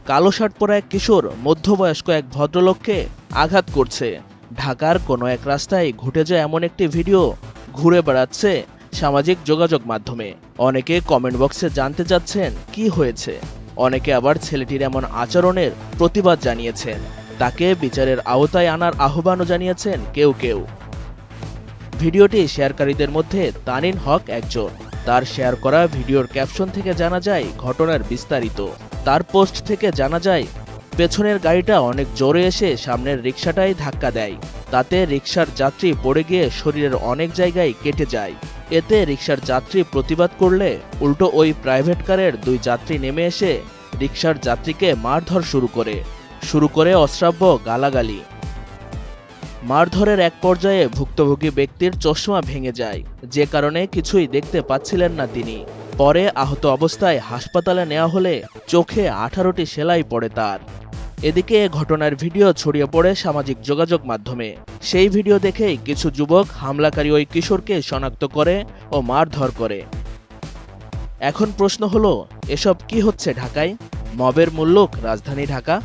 কালো শার্ট পরা এক কিশোর মধ্যবয়স্ক এক ভদ্রলোককে আঘাত করছে। ঢাকার কোনো এক রাস্তায় ঘটে যায় এমন একটি ভিডিও ঘুরে বেড়াচ্ছে সামাজিক যোগাযোগ মাধ্যমে। অনেকে কমেন্ট বক্সে জানতে চাচ্ছেন কি হয়েছে, অনেকে আবার ছেলেটির এমন আচরণের প্রতিবাদ জানিয়েছেন। তাকে বিচারের আওতায় আনার আহ্বানও জানিয়েছেন কেউ কেউ। ভিডিওটি শেয়ারকারীদের মধ্যে তানিন হক একজন। তার শেয়ার করা ভিডিওর ক্যাপশন থেকে জানা যায় ঘটনার বিস্তারিত। তার পোস্ট থেকে জানা যায় পেছনের গাড়িটা অনেক জোরে এসে সামনের রিকশাটাই ধাক্কা দেয়। তাতে রিকশার যাত্রী পড়ে গিয়ে শরীরের অনেক জায়গায় কেটে যায়। এতে রিকশার যাত্রী প্রতিবাদ করলে উল্টো ওই প্রাইভেট কারের দুই যাত্রী নেমে এসে রিকশার যাত্রীকে মারধর শুরু করে অশ্রাব্য গালাগালি। মারধরের এক পর্যায়ে ভুক্তভোগী ব্যক্তির চশমা ভেঙে যায়, যে কারণে কিছুই দেখতে পাচ্ছিলেন না তিনি। পরে আহত অবস্থায় হাসপাতালে নেওয়া হলে চোখে 18টি সেলাই পড়ে তার। এদিকে ঘটনার ভিডিও ছড়িয়ে পড়ে সামাজিক যোগাযোগ মাধ্যমে। সেই ভিডিও দেখেই কিছু যুবক হামলাকারী ওই কিশোরকে শনাক্ত করে ও মারধর করে। এখন প্রশ্ন হলো, এসব কি হচ্ছে ঢাকায়? মবের মুল্লুক রাজধানী ঢাকা।